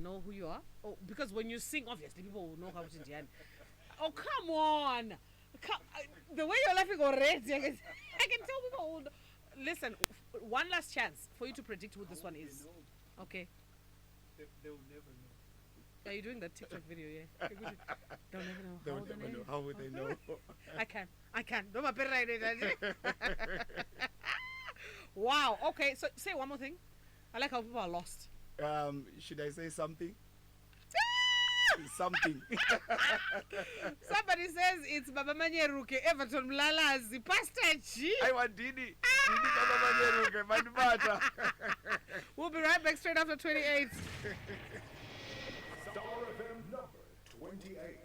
know who you are? Oh, because when you sing, obviously people will know how to Indian. Oh, come on. The way you're laughing already, I can tell people will know. Listen, one last chance for you to predict who this one is. Okay. They'll never know. Are you doing that TikTok video? Yeah. Don't even know. They'll never know. How would they know? I can. Don't Wow. Okay. So say one more thing. I like how people are lost. Should I say something? Something. Somebody says it's Baba Manyeruke, Everton Mlalazi, Pastor G. I want Didi. Didi Baba Manyeruke, Manibata. We'll be right back straight after 28. Star FM number 28.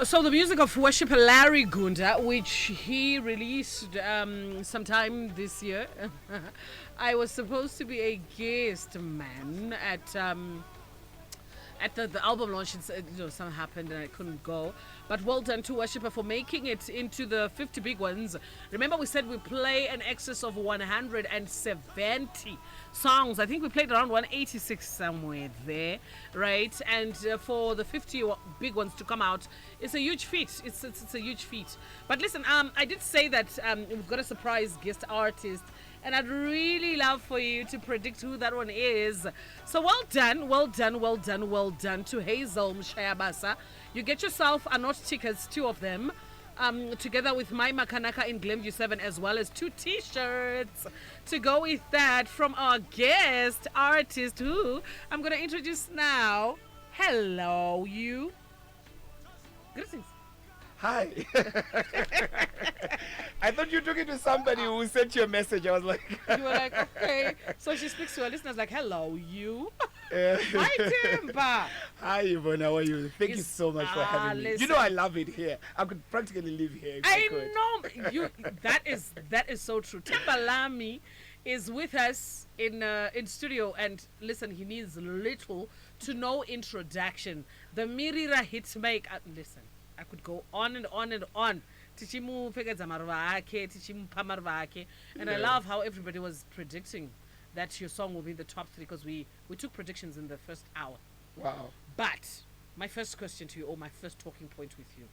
So the music of worship Larry Gunda, which he released sometime this year. I was supposed to be a guest man at at the album launch, something happened and I couldn't go. But well done to Worshipper for making it into the 50 big ones. Remember, we said we play an excess of 170 songs. I think we played around 186 somewhere there, right? And for the 50 big ones to come out, it's a huge feat. It's a huge feat. But listen, I did say that we've got a surprise guest artist, and I'd really love for you to predict who that one is. So well done to Hazel Mshayabasa. You get yourself a not tickets, 2 of them, together with my Makanaka in Glenview 7, as well as 2 t-shirts to go with that from our guest artist, who I'm going to introduce now. Hello, you. Greetings. Hi. I thought you took it to somebody who sent you a message. I was like... You were like, okay. So she speaks to her listeners like, hello, you. Hi, Timba. Hi, Yvonne. How are you? Thank you so much for having me. You know I love it here. I could practically live here if I could. Know. That is so true. Tembalami is with us in studio, and listen, he needs little to no introduction. The Mirira hitmaker. Listen, I could go on and on and on. And I love how everybody was predicting that your song will be in the top 3, because we took predictions in the first hour. Wow. But my first question to you, or my first talking point with you,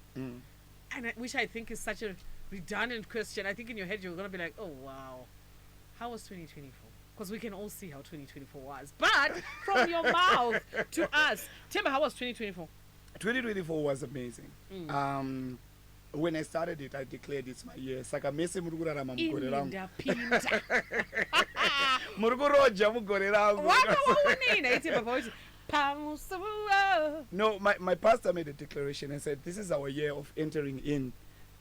which I think is such a redundant question. I think in your head you're going to be like, oh, wow, how was 2024? Because we can all see how 2024 was. But from your mouth to us, Timba, how was 2024? 2024 was amazing. When I started it, I declared it's my year. Saka mese murukurarama mugore rangu. Murukuroja mugore rangu. No, my pastor made a declaration and said, this is our year of entering in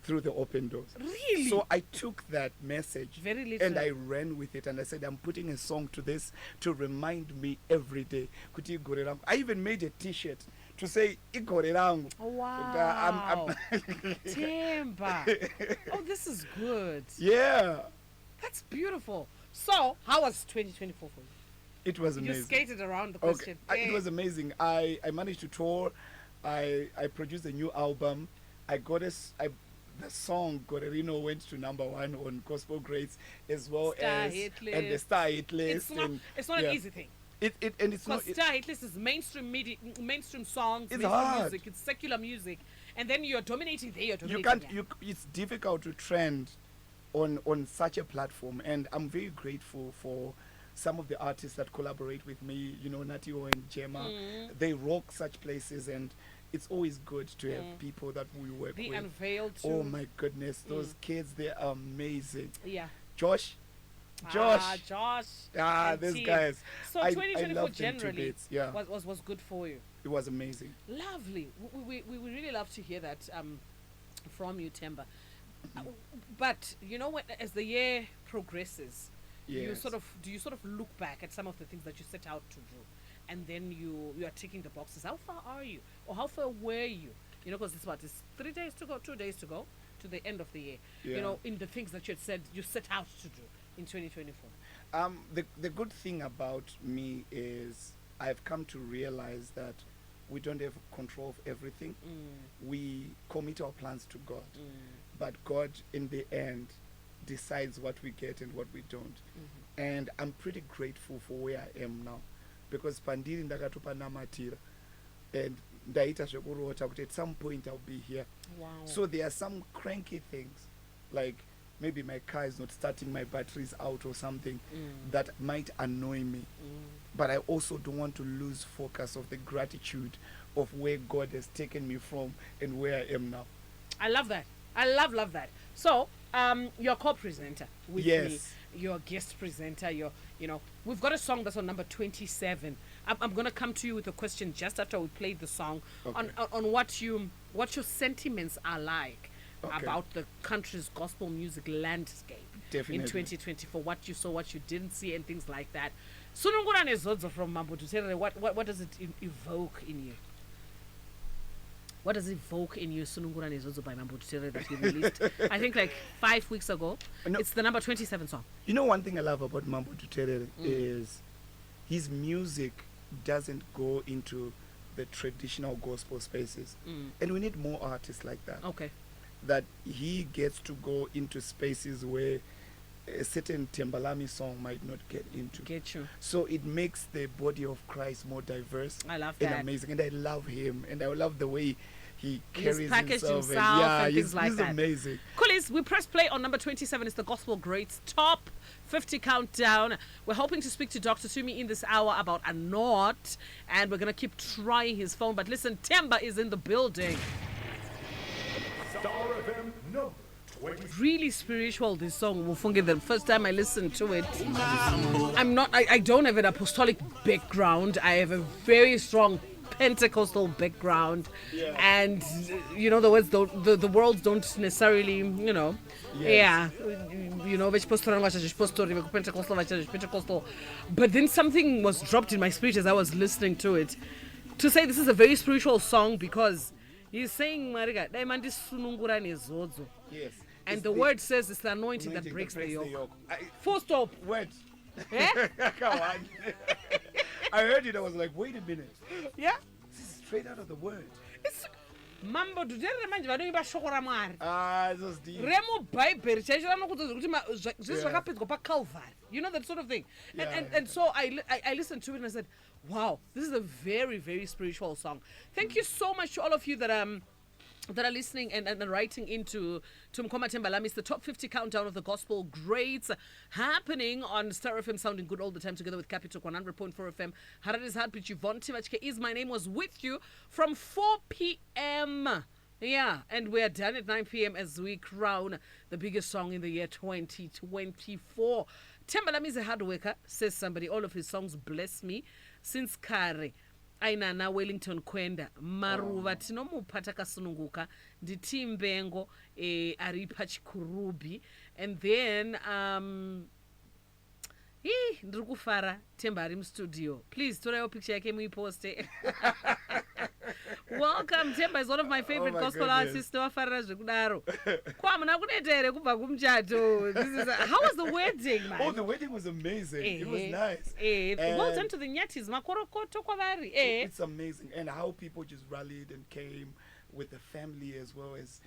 through the open doors. Really? So I took that message very literal, and I ran with it, and I said, I'm putting a song to this to remind me every day. I even made a t-shirt to say Igore rangu. Oh, wow. Timba. Oh, this is good. Yeah. That's beautiful. So, how was 2024 for you? It was amazing. You skated around the question. Okay. It was amazing. I managed to tour. I produced a new album. The song Gore Rino went to #1 on Gospel Greats, as well as and the Star Hit List. It's not an easy thing. It's not. Star Hit List is mainstream songs, it's mainstream hard. music, it's secular music, and then you're dominating there. It's difficult to trend on such a platform, and I'm very grateful for some of the artists that collaborate with me. You know, Natio and Gemma, they rock such places, and it's always good to have people that we work with. The Unveiled too. Oh my goodness, those kids, they're amazing. Yeah. Josh. These guys. So 2024 generally was good for you. It was amazing. Lovely. We really love to hear that from you, Temba. But you know what? As the year progresses, do you sort of look back at some of the things that you set out to do, and then you are ticking the boxes. How far are you, or how far were you? You know, because it's 3 days to go, 2 days to go to the end of the year. Yeah. You know, in the things that you set out to do in 2024. The good thing about me is I've come to realize that we don't have control of everything. We commit our plans to God, but God in the end decides what we get and what we don't. And I'm pretty grateful for where I am now, because pandiri ndakatopa namatira and ndaita zvekurota kuti at some point I'll be here. Wow. So there are some cranky things, like maybe my car is not starting, my battery's out or something, that might annoy me. But I also don't want to lose focus of the gratitude of where God has taken me from and where I am now. I love that. I love that. So, you're co-presenter with me. You're a guest presenter. We've got a song that's on number 27. I'm going to come to you with a question just after we play the song, on what your sentiments are like about the country's gospel music landscape. Definitely. In 2024, what you saw, what you didn't see, and things like that. Sunungurane Zodzo from Mambo Tutere, what does it evoke in you? What does it evoke in you, Sunungurane Zodzo by Mambo Tutere, that you released, I think like 5 weeks ago? No, it's the number 27 song. You know, one thing I love about Mambo Tutere is his music doesn't go into the traditional gospel spaces, and we need more artists like that. Okay. That he gets to go into spaces where a certain Tembalami song might not get into. Get you. So it makes the body of Christ more diverse I love and that. amazing. And I love him, and I love the way he He's carries packaged himself. himself and he's, things like he's that. amazing. Coolies, we press play on number 27. It's the Gospel Greats Top 50 Countdown. We're hoping to speak to Dr. Sumi in this hour about a knot, and we're going to keep trying his phone. But listen, Temba is in the building. Star FM number 20. Really spiritual, this song, Mufunge. The first time I listened to it, I don't have an apostolic background. I have a very strong Pentecostal background, and the words don't, the worlds don't necessarily, Pentecostal, but then something was dropped in my spirit as I was listening to it, to say this is a very spiritual song, because he's saying, Yes. and It's the word says it's the anointing that breaks the yoke. Full stop. Wait. Eh? Come on. I heard it. I was like, wait a minute. Yeah. This is straight out of the word. It's mambo duterere manje vanoimba shoko raMwari. Ah, this was deep. Remo Bible chaicho ranokuti kuti zvisi zvakapedzwa paCalvary. You know, that sort of thing. And so I listened to it and I said, wow, this is a very, very spiritual song. Thank you so much to all of you that are listening and writing into Mkoma Tembalami. It's the top 50 countdown of the gospel greats happening on Star FM, sounding good all the time, together with Capital 100.4 FM. Harare's Heartbeat. Yvonne Timachke is my name, was with you from 4 p.m. Yeah, and we're done at 9 p.m. as we crown the biggest song in the year 2024. Tembalami is a hard worker, says somebody. All of his songs bless me. Since Kare ainana Wellington Kwenda maruva tinomupa takasununguka nditi mbengo ari pachikurubi. And then ndiri kufara Temba ari mustudio. Please toraiwo picture yake muiposte. Welcome. Temba is one of my favorite gospel artists. Towafarira zvekudaro. Kwamuna kunoita here kubva kumuchato. How was the wedding, man? Oh, the wedding was amazing. It was nice. Well done to the Nyatis. Makorokoto kwavari. It's amazing. And how people just rallied and came with the family, as well as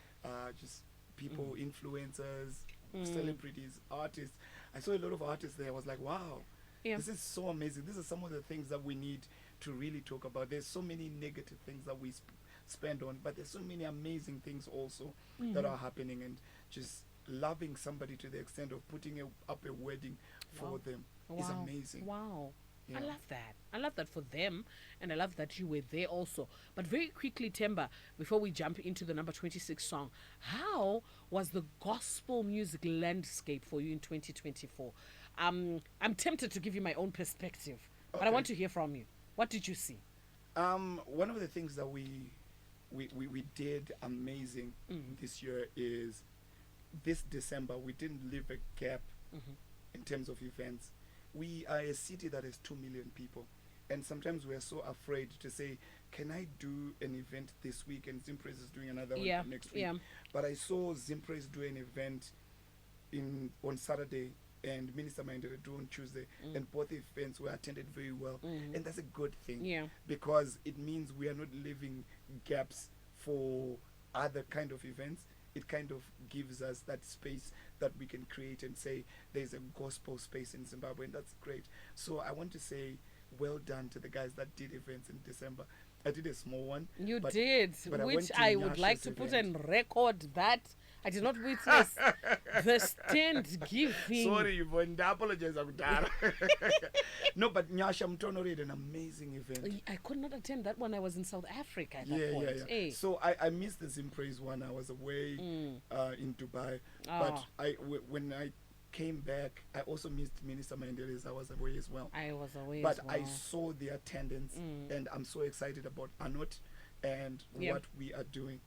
just people, influencers, celebrities, artists. I saw a lot of artists there. I was like, wow, this is so amazing. This is some of the things that we need to really talk about. There's so many negative things that we spend on, but there's so many amazing things also that are happening, and just loving somebody to the extent of putting up a wedding for them is amazing. Wow. Yeah. I love that. I love that for them, and I love that you were there also. But very quickly, Temba, before we jump into the number 26 song, how was the gospel music landscape for you in 2024? I'm tempted to give you my own perspective, but I want to hear from you. What did you see? One of the things that we did amazing this year is this December we didn't leave a gap in terms of events. We are a city that has 2 million people, and sometimes we are so afraid to say, can I do an event this week, and Zimpraise is doing another one next week. But I saw Zimpraise do an event on Saturday and Minister Minded do on Tuesday, and both events were attended very well, and that's a good thing, because it means we are not leaving gaps for other kind of events. It kind of gives us that space that we can create and say there's a gospel space in Zimbabwe, and that's great. So I want to say well done to the guys that did events in December. I did a small one. You did, but which I would like to put on record that I did not witness the stand giving. Sorry, Yvonne, I apologize. No, but Nyasha Mtono did an amazing event. I could not attend that one. I was in South Africa at that point. Yeah. So I missed the Zimpraise one. I was away in Dubai. But when I came back, I also missed Minister Mandela's. I was away as well. I was away but as well. I saw the attendance, and I'm so excited about Anot and what we are doing.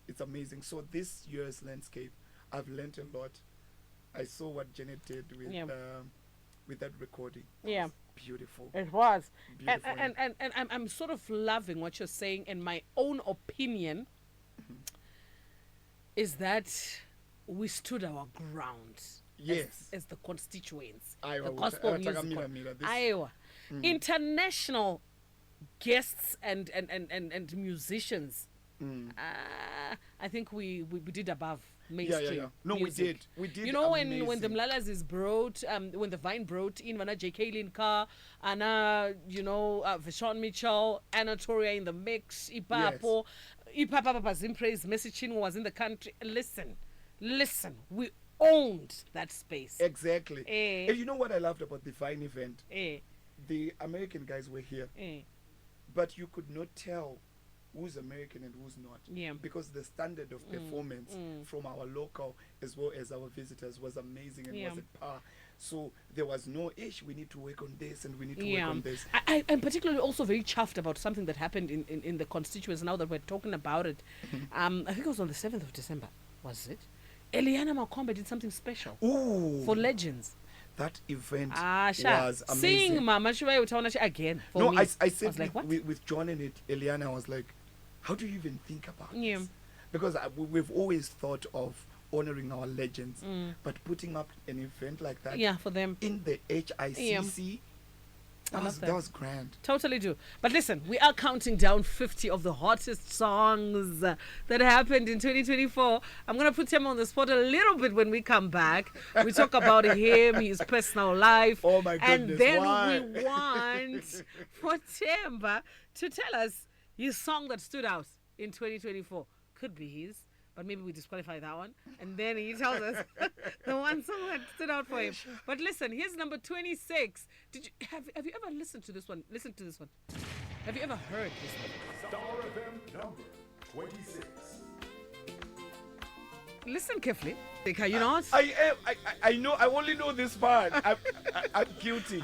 It's amazing. So this year's landscape, I've learned a lot. I saw what Janet did with that recording. Yeah. Beautiful. It was. Beautiful. And I'm sort of loving what you're saying, and my own opinion is that we stood our ground. Yes. As the constituents. The gospel music. International guests and musicians, I think we did above mainstream. No, music. we did. You know, when the amazing. Mlalas is brought, when the Vine brought in Vana J. Kaylin Carr, Anna, Vashon Mitchell, Anna Toria in the mix, Ipapo, Ipapa Zimpre's messaging was in the country. Listen, we owned that space. Exactly. And you know what I loved about the Vine event? The American guys were here, but you could not tell who's American and who's not. Yeah. Because the standard of performance from our local as well as our visitors was amazing and was at par. So there was no we need to work on this and we need to work on this. I'm particularly also very chuffed about something that happened in the constituents now that we're talking about it. I think it was on the 7th of December, was it? Eliana Makombe did something special for Legends. That event was amazing. Seeing Mama Shiva Utaonashi again. No, me. I said was like, what? with John and Eliana, I was like, how do you even think about Yeah. this? Because we've always thought of honoring our legends, but putting up an event like that for them in the HICC, that was grand. Totally do. But listen, we are counting down 50 of the hottest songs that happened in 2024. I'm going to put him on the spot a little bit when we come back. We talk about him, his personal life. Oh my goodness, and then why? we want for Temba to tell us his song that stood out in 2024. Could be his, but maybe we disqualify that one. And then he tells us the one song that stood out for him. But listen, here's number 26. Have you ever listened to this one? Listen to this one. Have you ever heard this one? Star FM number 26. Listen carefully. You know what? I know. I only know this part. I'm guilty.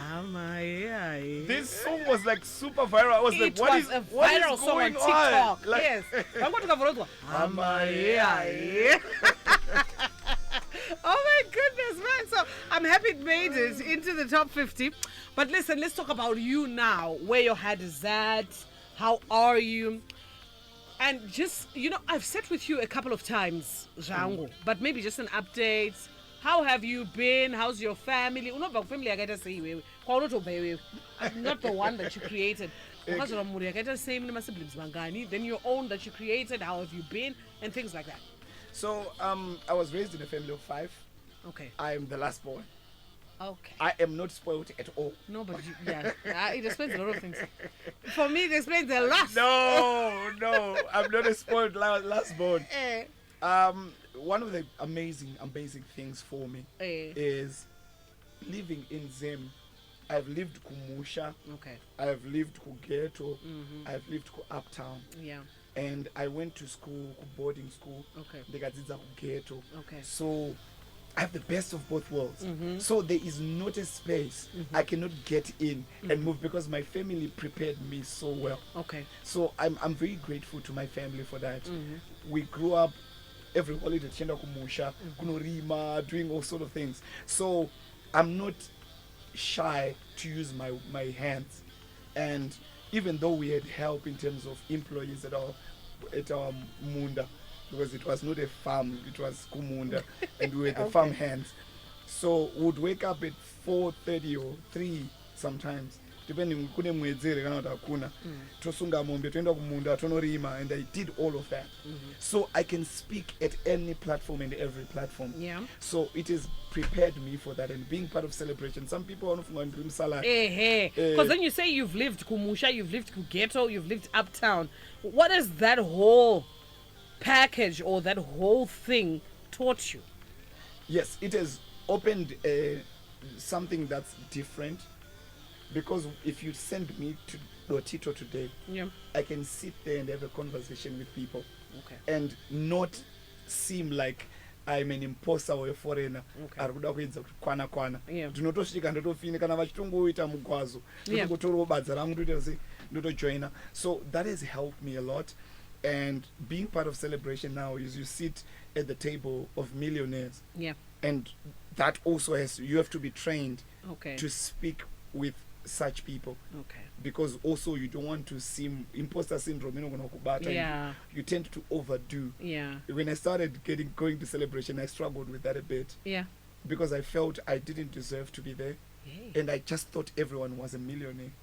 This song was like super viral. I was like, what is a viral song on going TikTok. on? Like, Yes. I'm going to cover it. Oh my goodness, man. So I'm happy it made it into the top 50. But listen, let's talk about you now. Where your head is at. How are you? And just, I've sat with you a couple of times, Jango, but maybe just an update. How have you been? How's your family? Not about family, I gotta say. I'm not the one that you created. Then your own that you created. How have you been? And things like that. So, I was raised in a family of 5. Okay. I am the last born. Okay. I am not spoiled at all. No, but it explains a lot of things. For me, it explains a lot. No, I'm not a spoiled last born. One of the amazing things for me is living in Zim. I've lived Kumusha. Okay. I've lived Ghetto. I've lived Uptown. Yeah. And I went to school, boarding school. Okay. Ghetto. Okay. So I have the best of both worlds. So there is not a space I cannot get in and move because my family prepared me so well. Okay. So I'm very grateful to my family for that. We grew up every holiday, Kumusha, Kunorima, doing all sort of things. So I'm not shy to use my hands. And even though we had help in terms of employees at our Munda, because it was not a farm, it was Kumunda, and we were the farm hands. So we'd wake up at 4:30 or 3 sometimes, depending kune mwedzere kana kuti akuna. Tosunga mombe toenda kumunda tonorima, and I did all of that. So I can speak at any platform and every platform. Yeah. So it has prepared me for that, and being part of celebration. Some people want to dream salad. Because then you say you've lived Kumusha, you've lived Ghetto, you've lived Uptown. What has that whole package or that whole thing taught you? Yes, it has opened something that's different, because if you send me to Lotito today, I can sit there and have a conversation with people and not seem like I'm an imposter or a foreigner. Ndinotosvika ndotofini kana vachitongoita mugwazo ndototora badza rangu ndotojoina. So that has helped me a lot. And being part of celebration now is you sit at the table of millionaires. Yeah. And that also you have to be trained to speak with such people. Okay. Because also you don't want to seem imposter syndrome. You tend to overdo. Yeah. When I started going to celebration, I struggled with that a bit. Yeah. Because I felt I didn't deserve to be there. And I just thought everyone was a millionaire.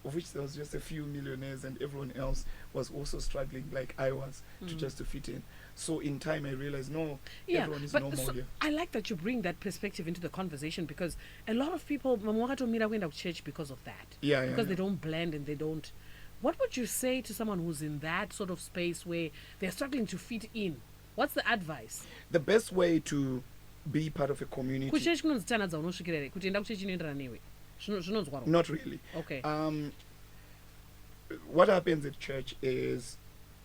of which there was just a few millionaires, and everyone else was also struggling like I was to fit in. So in time I realized, no, everyone is normal here. I like that you bring that perspective into the conversation, because a lot of people went to church because of that. Because they don't blend and they don't. What would you say to someone who's in that sort of space where they're struggling to fit in? What's the advice? The best way to be part of a community. Not really. Okay. What happens at church is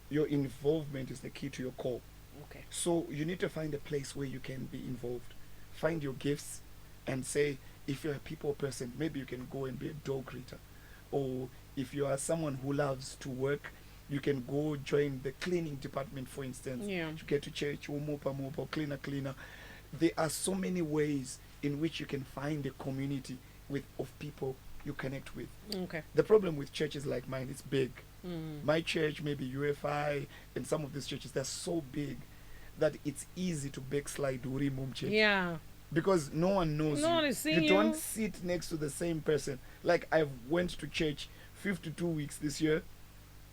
your involvement is the key to your call. Okay. So you need to find a place where you can be involved. Find your gifts and say, if you're a people person, maybe you can go and be a dog greeter. Or if you are someone who loves to work, you can go join the cleaning department, for instance. Yeah. You get to church, mopa, cleaner. There are so many ways in which you can find a community of people you connect with. Okay. The problem with churches like mine, it's big. My church, maybe UFI, and some of these churches, they're so big that it's easy to backslide Uri Mum Church. Yeah. Because no one knows No you. one is seeing You you. don't sit next to the same person. Like, I went to church 52 weeks this year.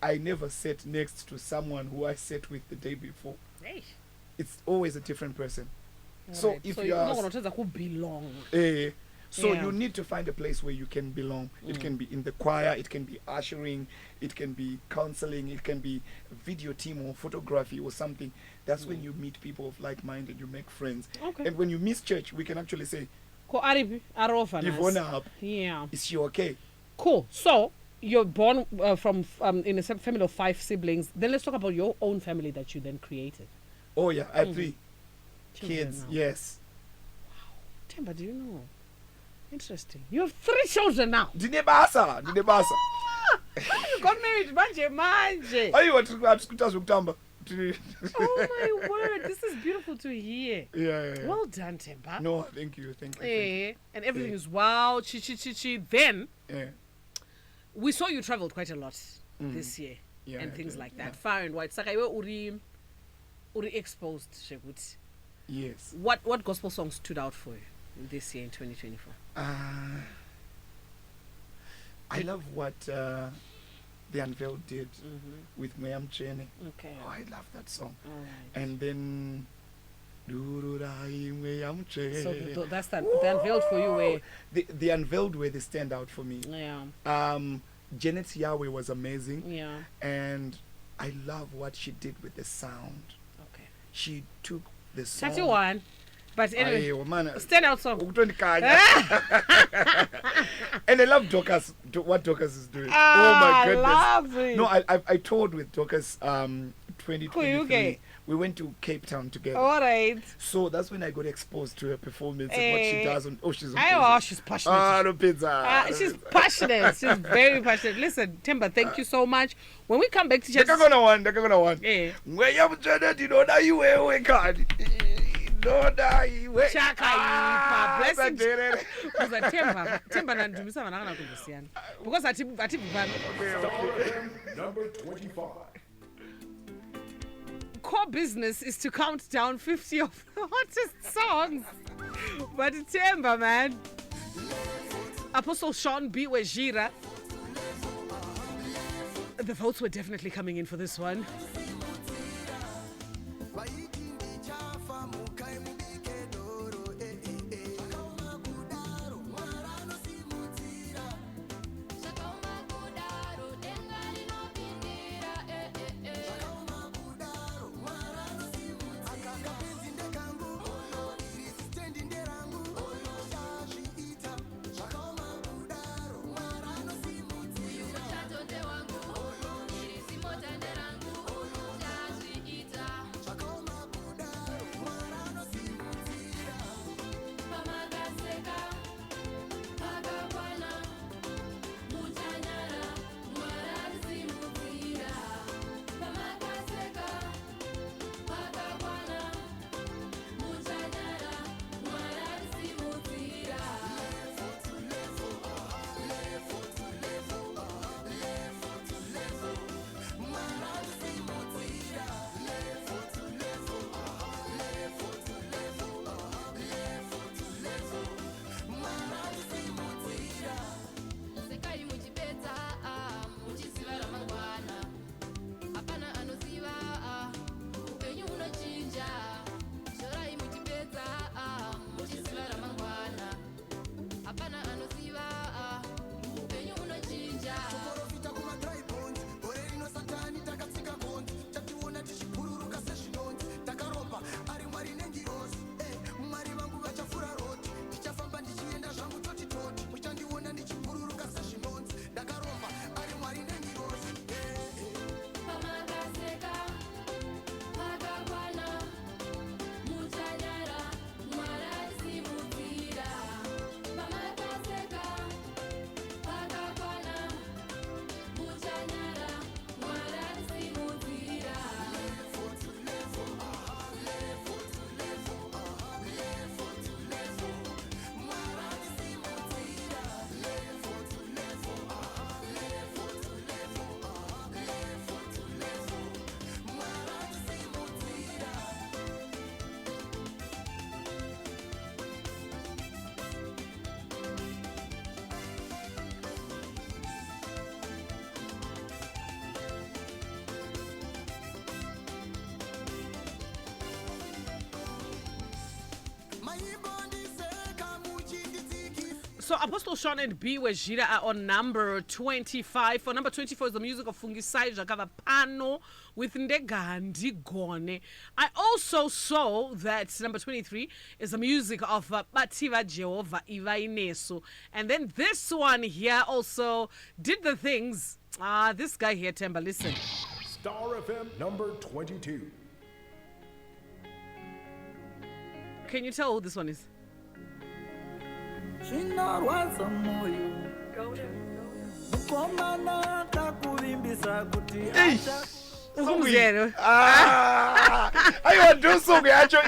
I never sat next to someone who I sat with the day before. Hey. It's always a different person. All So right. if so you you're are... not going to who belong. So Yeah. you need to find a place where you can belong. It can be in the choir, it can be ushering, it can be counseling, it can be video team or photography or something. That's when you meet people of like mind and you make friends. Okay. And when you miss church, we can actually say, Ivona. up. Yeah. Is she okay? Cool. So you're born from in a family of 5 siblings. Then let's talk about your own family that you then created. Oh yeah, I have 3 Children kids. now. Yes. Temba, do you know? Interesting. You have 3 children now. Dinebasa. You got married manje. Are you what to Oh my word, this is beautiful to hear. Yeah. Well done, Temba. No, thank you. And everything is wow, chi. Then Yeah. we saw you traveled quite a lot this year and things like that. Far and wide. Saka iwe uri exposed, Shekuti. Yes. What gospel songs stood out for you this year in 2024? I love what The Unveiled did with Mayam Chene. Okay. Oh, I love that song. All right. And then So that's that. The Unveiled for you where the Unveiled were the standout for me. yeah. Janet's Yahweh was amazing. Yeah. And I love what she did with the sound. Okay. She took the song. 31. But anyway, stand out song. And I love Dorcas, what Dorcas is doing. Ah, oh my goodness. Lovely. No, I toured with Dorcas 2023. We went to Cape Town together. All right. So that's when I got exposed to her performance and what she does. She's amazing. She's passionate. No pizza. She's passionate. She's very passionate. Listen, Temba, thank you so much. When we come back to church... They're gonna want. Where you said you know that you were God. Chaka blessing. Because Temba nandumisa vanakana kundosiyana. Because ati Number 25. core business is to count down 50 of the hottest songs. But Temba, man. Apostle Sean B. Wejira. The votes were definitely coming in for this one. So Apostle Sean and B Wejira are on number 25. For number 24 is the music of Fungisai Jakava Pano with Ndegandi Gone. I also saw that number 23 is the music of Bativa Jehovah Ivaineso. And then this one here also did the things. This guy here, Temba, listen. Star FM number 22. Can you tell who this one is? Zvinorwadza moyo mukomana kakuvimbisa kuti Umzero. I do so yacho.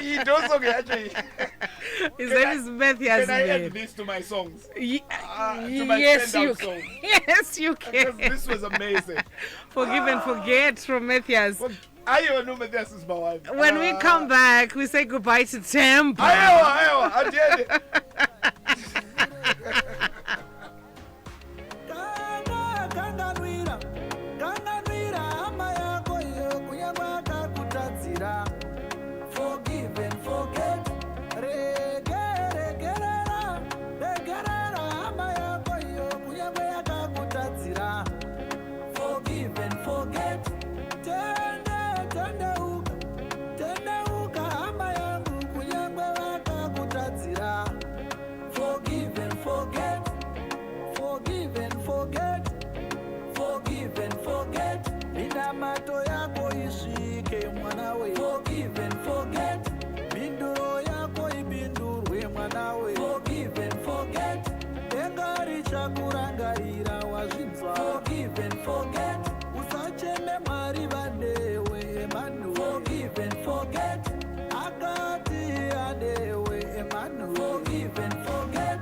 His name is Matthias. Can I add this to my songs? To my Yes, you standout can. songs? Yes, you Because can. this was amazing. Forgive and forget from Matthias. Ayo no Matthias is my one. When we come back, we say goodbye to Temba. Ayo, I did it. Forgive and forget. Forgive and forget. Forgive and forget. Forgive and forget. Forgive and forget. Minamato yako ishike mwanawe. Forgive and forget. Binduro yako ibindurwe mwanawe. Forgive and forget. Engari chakurangarira wazvinzwa. Forgive and forget. Usacheme mari vanewe emanu. Forgive and forget. Akati anewe emanu. Forgive and forget.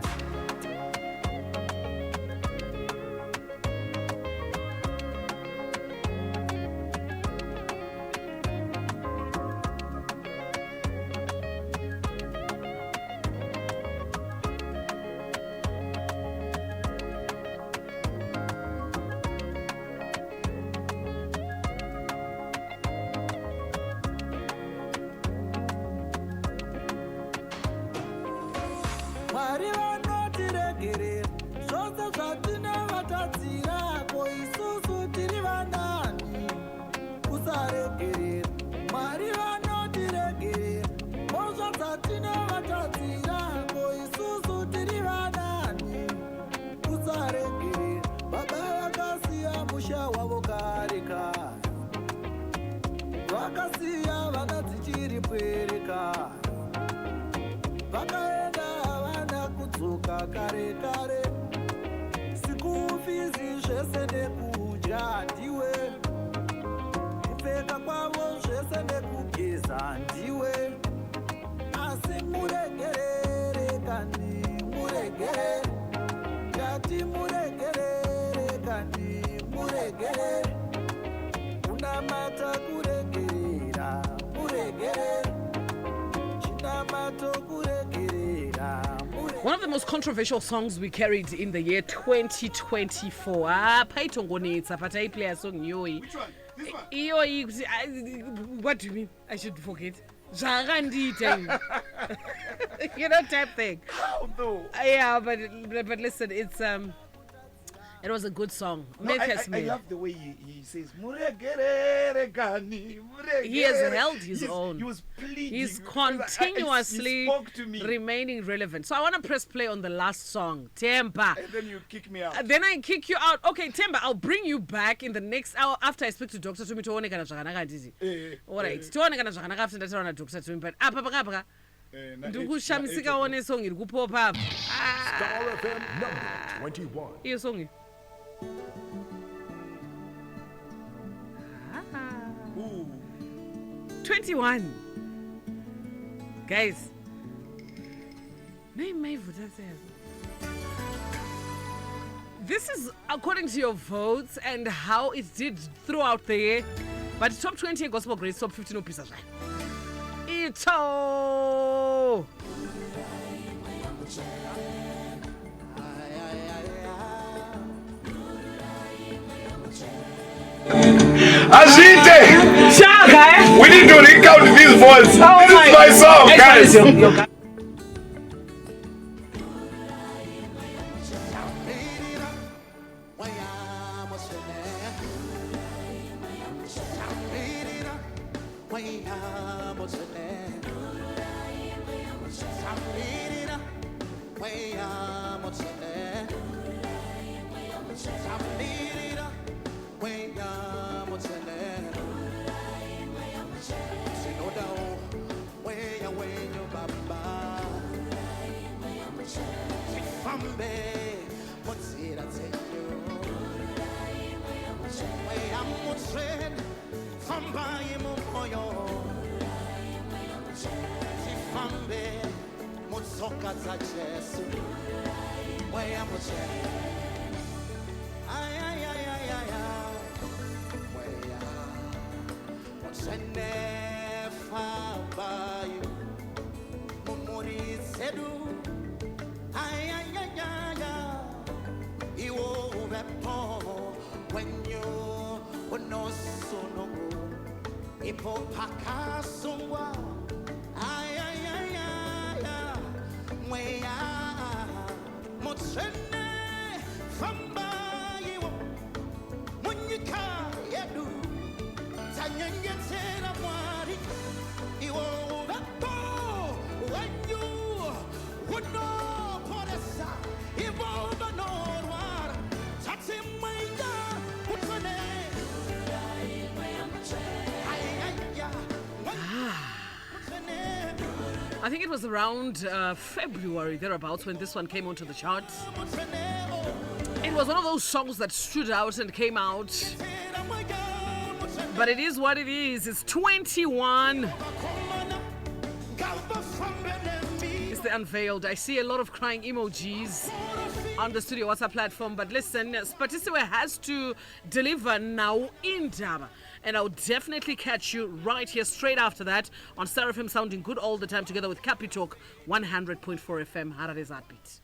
Mwari vanotiregerera zvose zvatinovatadzira, ko isusu tiri vanani kusaregerera. Mwari vanotiregerera mhosva dzatinovatadzira, ko isusu tiri vanani kusaregerera. Baba vakasiya musha wavo kare kare, vakasiya vana dzichiri pwere kare, vakaenda vana kudzoka kare kare. Sikufizi zvese nekudya ndiwe, kupfeka kwavo zvese nekugeza ndiwe. Asi muregerere kandi muregerere, ngati muregerere kandi muregerere. Unamata kuregerera muregerere, chinamato kuregerera muregerere. One of the most controversial songs we carried in the year 2024. Paitongonetsa pataiplay a song Yoi. Which one? This one? Yoi. What do you mean? I should forget. Zvarandita. You know, type thing. How though? Yeah, but listen, it was a good song. No, Matthias I made. love the way he says muregerere gani, muregerere. He has held his own. He was pleading. He's He continuously spoke to me. remaining relevant. So I want to press play on the last song, Temba. And then you kick me out. Then I kick you out. Okay, Temba, I'll bring you back in the next hour after I speak to Dr. Tumi. All right. Dr. Tumi, but ndikushamisika one song iri kupopa apa. Star FM number 21. Iyo song iyi. Ooh. 21. Guys. This is according to your votes and how it did throughout the year. But top 20 gospel grades, top 15 pieces. Ito. Ajite! Shaka, We need to recount these votes. Oh This is my song, guys. motsene Samira Waya motsene Samira Waya motsene Sinoda Waya Waya Baba Sifambe Motsira Tenyo Waya motsene Fambaye Moyo Sifambe Motsoka za Jesu Waya motsene Ay ay ay ay ay Waya motsene Fambaye Mumuri Sedu Ay ay ay ay ay Iwo Vepo When you no sono Ipo Pakasungwa Ay ay ay ay Waya Motsene Famba Iwo Munyika Yedu Tanyanyetera Mwari Iwo Vepo When you would know Poresa Iwo Banorwar Tatimwaya Mutsene I think it was around February, thereabouts, when this one came onto the charts. It was one of those songs that stood out and came out. But it is what it is. It's 21. It's the unveiled. I see a lot of crying emojis on the Studio WhatsApp platform. But listen, Spatisiwe has to deliver now in Daba. And I'll definitely catch you right here straight after that on Star FM, sounding good all the time, together with Capi Talk 100.4 FM. Harare's Heartbeat.